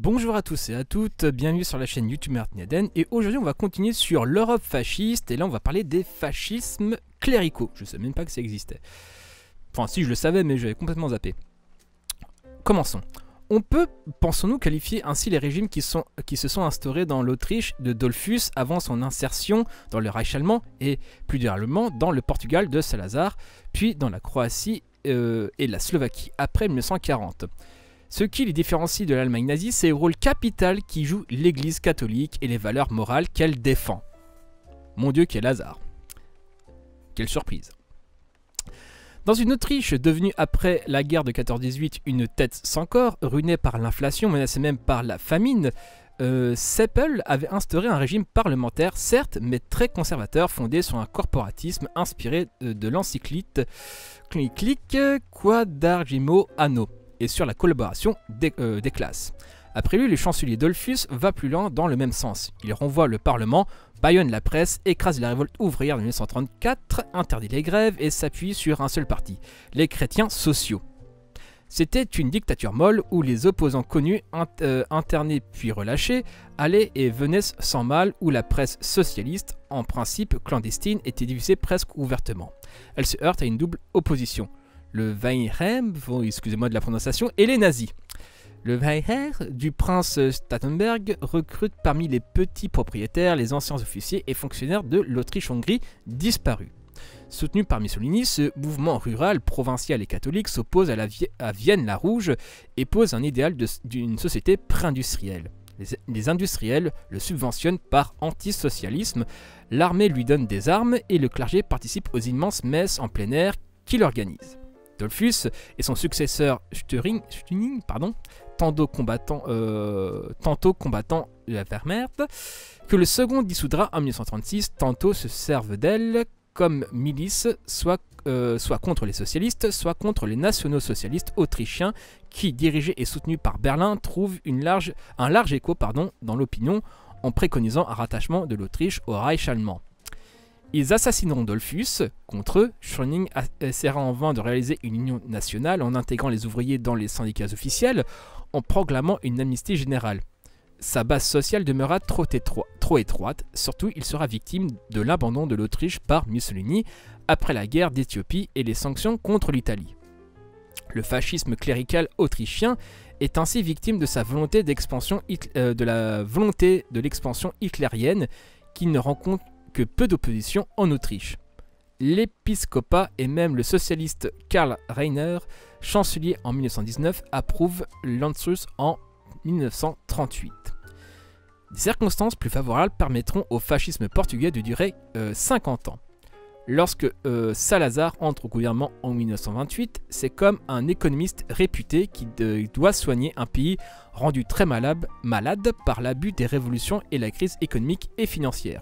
Bonjour à tous et à toutes, bienvenue sur la chaîne YouTube Martin Eden et aujourd'hui on va continuer sur l'Europe fasciste et là on va parler des fascismes cléricaux. Je ne savais même pas que ça existait. Enfin si je le savais mais j'avais complètement zappé. Commençons. On peut, pensons-nous, qualifier ainsi les régimes qui se sont instaurés dans l'Autriche de Dollfuss avant son insertion dans le Reich allemand et plus généralement dans le Portugal de Salazar, puis dans la Croatie et la Slovaquie après 1940. Ce qui les différencie de l'Allemagne nazie, c'est le rôle capital qui joue l'Église catholique et les valeurs morales qu'elle défend. Mon Dieu, quel hasard. Quelle surprise. Dans une Autriche devenue après la guerre de 14-18 une tête sans corps, ruinée par l'inflation, menacée même par la famine, Seppel avait instauré un régime parlementaire, certes, mais très conservateur, fondé sur un corporatisme inspiré de l'encyclique Quadragimo Anno et sur la collaboration des classes. Après lui, le chancelier Dollfuss va plus loin dans le même sens. Il renvoie le Parlement, bâillonne la presse, écrase la révolte ouvrière de 1934, interdit les grèves et s'appuie sur un seul parti, les chrétiens sociaux. C'était une dictature molle où les opposants connus, internés puis relâchés, allaient et venaient sans mal, où la presse socialiste, en principe clandestine, était diffusée presque ouvertement. Elle se heurte à une double opposition. Le Weinheim, excusez-moi de la prononciation, et les nazis. Le Weinheim du prince Stauffenberg recrute parmi les petits propriétaires les anciens officiers et fonctionnaires de l'Autriche-Hongrie disparus. Soutenu par Mussolini, ce mouvement rural, provincial et catholique s'oppose à Vienne la Rouge et pose un idéal d'une société pré-industrielle. Les industriels le subventionnent par antisocialisme, l'armée lui donne des armes et le clergé participe aux immenses messes en plein air qu'il organise. Dollfuss et son successeur Störing, tantôt combattant la Wehrmacht, que le second dissoudra en 1936, tantôt se servent d'elle comme milice, soit contre les socialistes, soit contre les nationaux-socialistes autrichiens qui, dirigés et soutenus par Berlin, trouvent un large écho dans l'opinion en préconisant un rattachement de l'Autriche au Reich allemand. Ils assassineront Dollfuss. Contre eux, Schröning essaiera en vain de réaliser une union nationale en intégrant les ouvriers dans les syndicats officiels, en proclamant une amnistie générale. Sa base sociale demeura trop étroite, surtout il sera victime de l'abandon de l'Autriche par Mussolini après la guerre d'Éthiopie et les sanctions contre l'Italie. Le fascisme clérical autrichien est ainsi victime de l'expansion hitlérienne qui ne rencontre que peu d'opposition en Autriche. L'épiscopat et même le socialiste Karl Rainer, chancelier en 1919, approuve l'Anschluss en 1938. Des circonstances plus favorables permettront au fascisme portugais de durer 50 ans. Lorsque Salazar entre au gouvernement en 1928, c'est comme un économiste réputé qui doit soigner un pays rendu très malade par l'abus des révolutions et la crise économique et financière.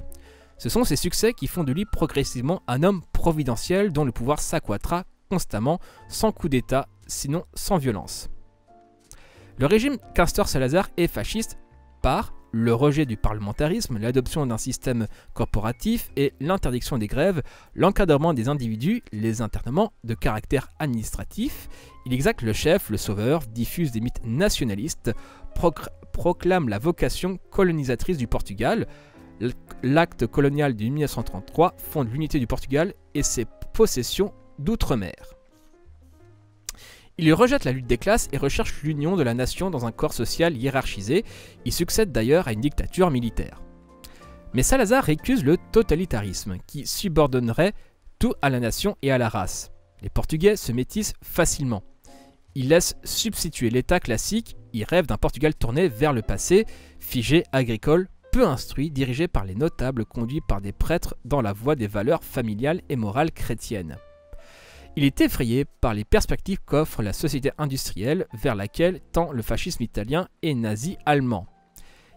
Ce sont ces succès qui font de lui progressivement un homme providentiel dont le pouvoir s'accroîtra constamment, sans coup d'État, sinon sans violence. Le régime qu'instaure Salazar est fasciste par le rejet du parlementarisme, l'adoption d'un système corporatif et l'interdiction des grèves, l'encadrement des individus, les internements de caractère administratif. Il exacte le chef, le sauveur, diffuse des mythes nationalistes, proclame la vocation colonisatrice du Portugal. L'acte colonial de 1933 fonde l'unité du Portugal et ses possessions d'outre-mer. Il rejette la lutte des classes et recherche l'union de la nation dans un corps social hiérarchisé. Il succède d'ailleurs à une dictature militaire. Mais Salazar récuse le totalitarisme, qui subordonnerait tout à la nation et à la race. Les Portugais se métissent facilement. Il laisse substituer l'État classique. Il rêve d'un Portugal tourné vers le passé, figé, agricole, peu instruit, dirigé par les notables, conduit par des prêtres dans la voie des valeurs familiales et morales chrétiennes. Il est effrayé par les perspectives qu'offre la société industrielle vers laquelle tend le fascisme italien et nazi allemand.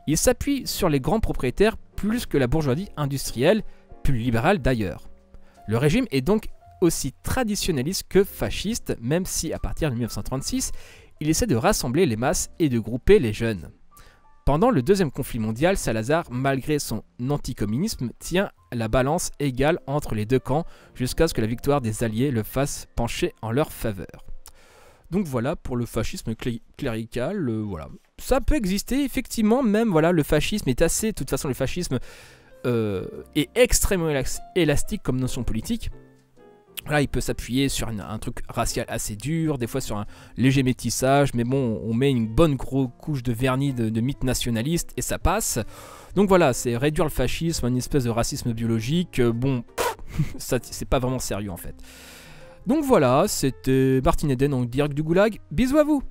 Il s'appuie sur les grands propriétaires plus que la bourgeoisie industrielle, plus libérale d'ailleurs. Le régime est donc aussi traditionnaliste que fasciste, même si à partir de 1936, il essaie de rassembler les masses et de grouper les jeunes. Pendant le deuxième conflit mondial, Salazar, malgré son anticommunisme, tient la balance égale entre les deux camps jusqu'à ce que la victoire des Alliés le fasse pencher en leur faveur. Donc voilà pour le fascisme clérical, voilà. ça peut exister, effectivement, même, voilà, le fascisme est assez... De toute façon, le fascisme est extrêmement élastique comme notion politique. Là, il peut s'appuyer sur un truc racial assez dur, des fois sur un léger métissage, mais bon, on met une bonne grosse couche de vernis de mythe nationaliste et ça passe. Donc voilà, c'est réduire le fascisme à une espèce de racisme biologique. Bon, c'est pas vraiment sérieux en fait. Donc voilà, c'était Martin Eden en direct du Goulag. Bisous à vous!